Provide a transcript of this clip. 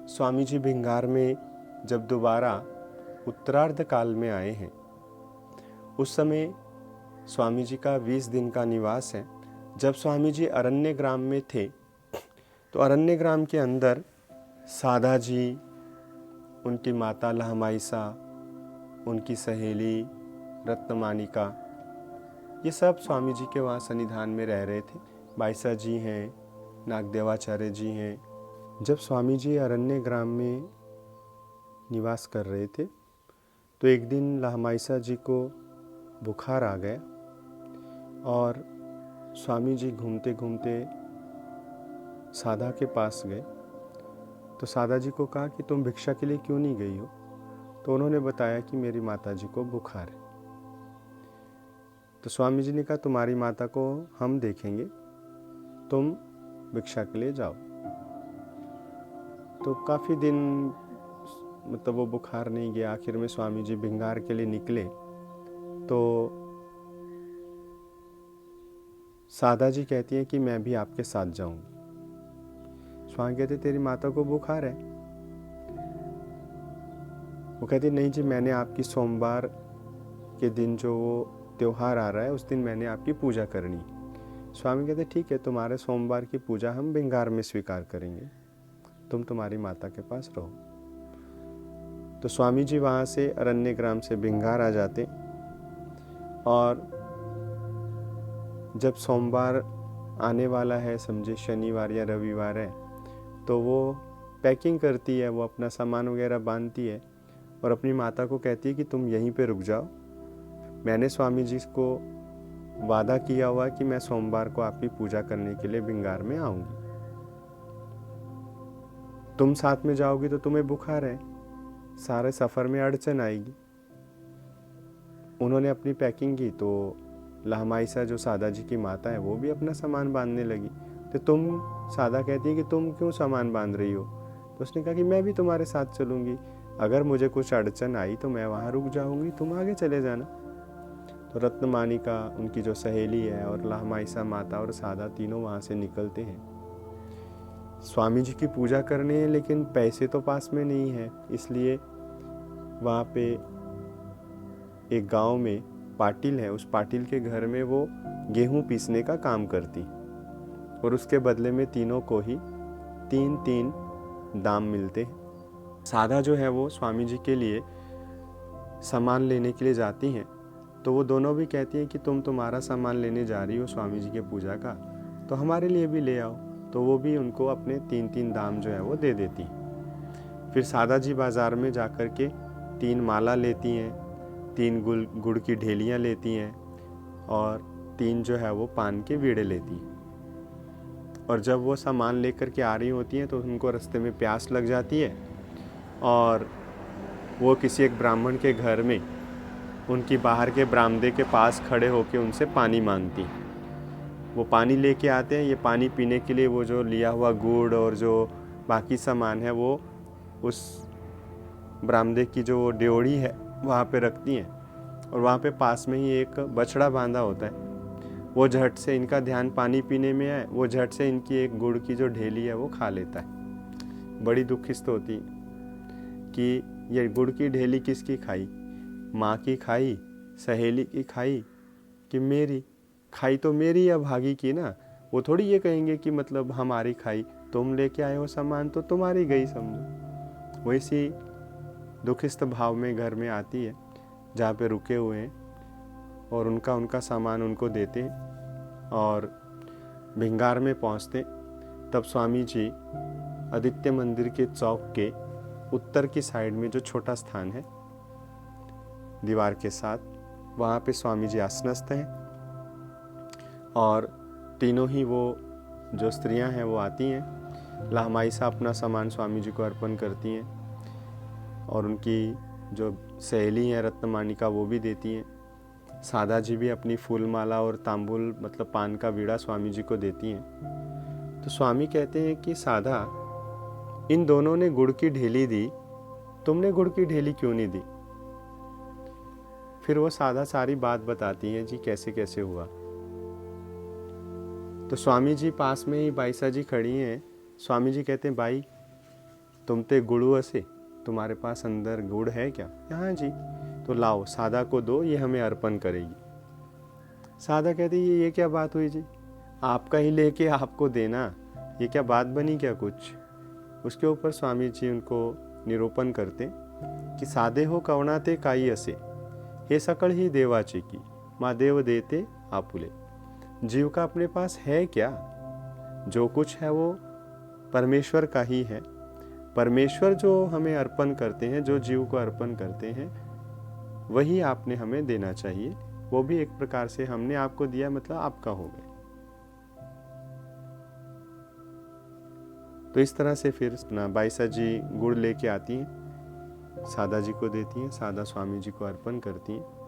स्वामी जी भिंगार में जब दोबारा उत्तरार्ध काल में आए हैं, उस समय स्वामी जी का 20 दिन का निवास है। जब स्वामी जी अरण्य ग्राम में थे तो अरण्य ग्राम के अंदर साधा जी, उनकी माता लहमाइसा, उनकी सहेली रत्नमानिका, ये सब स्वामी जी के वहाँ सन्निधान में रह रहे थे। बाईसा जी हैं, नागदेवाचार्य जी हैं। जब स्वामी जी अरण्य ग्राम में निवास कर रहे थे तो एक दिन लहमाइसा जी को बुखार आ गया और स्वामी जी घूमते घूमते साधा के पास गए। तो साधा जी को कहा कि तुम भिक्षा के लिए क्यों नहीं गई हो? तो उन्होंने बताया कि मेरी माता जी को बुखार है। तो स्वामी जी ने कहा तुम्हारी माता को हम देखेंगे, तुम भिक्षा के लिए जाओ। तो काफ़ी दिन मतलब वो बुखार नहीं गया। आखिर में स्वामी जी भिंगार के लिए निकले तो साधा जी कहती हैं कि मैं भी आपके साथ जाऊंगी। स्वामी कहते तेरी माता को बुखार है। वो कहती नहीं जी, मैंने आपकी सोमवार के दिन जो वो त्योहार आ रहा है उस दिन मैंने आपकी पूजा करनी। स्वामी कहते ठीक है, तुम्हारे सोमवार की पूजा हम भिंगार में स्वीकार करेंगे, तुम तुम्हारी माता के पास रहो। तो स्वामी जी वहाँ से अरण्य ग्राम से भिंगार आ जाते और जब सोमवार आने वाला है, समझे शनिवार या रविवार है, तो वो पैकिंग करती है, वो अपना सामान वगैरह बांधती है और अपनी माता को कहती है कि तुम यहीं पे रुक जाओ, मैंने स्वामी जी को वादा किया हुआ कि मैं सोमवार को आपकी पूजा करने के लिए भिंगार में आऊँगी। तुम साथ में जाओगी तो तुम्हें बुखार है, सारे सफ़र में अड़चन आएगी। उन्होंने अपनी पैकिंग की तो लहमाइसा जो सादा जी की माता है वो भी अपना सामान बांधने लगी। तो तुम, सादा कहती है कि तुम क्यों सामान बांध रही हो? तो उसने कहा कि मैं भी तुम्हारे साथ चलूँगी, अगर मुझे कुछ अड़चन आई तो मैं वहाँ रुक जाऊँगी, तुम आगे चले जाना। तो रत्नमानिका, उनकी जो सहेली है, और लहमाइसा माता और सादा तीनों वहाँ से निकलते हैं स्वामी जी की पूजा करने। लेकिन पैसे तो पास में नहीं है, इसलिए वहाँ पे एक गांव में पाटिल है, उस पाटिल के घर में वो गेहूं पीसने का काम करती और उसके बदले में तीनों को ही 3-3 दाम मिलते हैं। साधा जो है वो स्वामी जी के लिए सामान लेने के लिए जाती हैं, तो वो दोनों भी कहती हैं कि तुम तुम्हारा सामान लेने जा रही हो स्वामी जी के पूजा का, तो हमारे लिए भी ले आओ। तो वो भी उनको अपने 3-3 दाम जो है वो दे देती। फिर सादा जी बाज़ार में जाकर के 3 माला लेती हैं, 3 गुड़ की ढेलियाँ लेती हैं और 3 जो है वो पान के बीड़े लेती हैं। और जब वो सामान लेकर के आ रही होती हैं तो उनको रास्ते में प्यास लग जाती है और वो किसी एक ब्राह्मण के घर में उनकी बाहर के बरामदे के पास खड़े होकर उनसे पानी मांगती हैं। वो पानी लेके आते हैं, ये पानी पीने के लिए वो जो लिया हुआ गुड़ और जो बाकी सामान है वो उस बरामदे की जो ड्योढ़ी है वहाँ पे रखती हैं। और वहाँ पे पास में ही एक बछड़ा बांधा होता है, वो झट से, इनका ध्यान पानी पीने में है, वो झट से इनकी एक गुड़ की जो ढेली है वो खा लेता है। बड़ी दुखिस्त होती कि ये गुड़ की ढेली किसकी खाई, माँ की खाई, सहेली की खाई कि मेरी खाई? तो मेरी या भागी की ना। वो थोड़ी ये कहेंगे कि मतलब हमारी खाई, तुम लेके आए हो सामान तो तुम्हारी गई समझो। वैसी दुखिस्त भाव में घर में आती है जहाँ पे रुके हुए हैं और उनका सामान उनको देते हैं और भिंगार में पहुँचते। तब स्वामी जी आदित्य मंदिर के चौक के उत्तर की साइड में जो छोटा स्थान है दीवार के साथ, वहाँ पे स्वामी जी आसनस्थ हैं और तीनों ही वो जो स्त्रियां हैं वो आती हैं। लहमाइसा अपना सामान स्वामी जी को अर्पण करती हैं और उनकी जो सहेली हैं रत्नमानिका वो भी देती हैं। सादा जी भी अपनी फूल माला और तांबुल मतलब पान का बीड़ा स्वामी जी को देती हैं। तो स्वामी कहते हैं कि साधा, इन दोनों ने गुड़ की ढेली दी, तुमने गुड़ की ढेली क्यों नहीं दी? फिर वो साधा सारी बात बताती हैं जी कैसे कैसे हुआ। तो स्वामी जी पास में ही बाईसा जी खड़ी हैं। स्वामी जी कहते हैं बाई, तुम ते गुड़ू असे, तुम्हारे पास अंदर गुड़ है क्या? हाँ जी। तो लाओ, सादा को दो, ये हमें अर्पण करेगी। सादा कहती है ये क्या बात हुई जी, आपका ही लेके आपको देना, ये क्या बात बनी क्या कुछ? उसके ऊपर स्वामी जी उनको निरूपण करते कि साधे हो कवणाते काही असे, हे सकळ ही देवाचे की, महादेव देते आपुले। जीव का अपने पास है क्या? जो कुछ है वो परमेश्वर का ही है। परमेश्वर जो हमें अर्पण करते हैं, जो जीव को अर्पण करते हैं, वही आपने हमें देना चाहिए। वो भी एक प्रकार से हमने आपको दिया, मतलब आपका हो गया। तो इस तरह से फिर बाईसा जी गुड़ लेके आती हैं, सादा जी को देती हैं, सादा स्वामी जी को अर्पण करती हैं।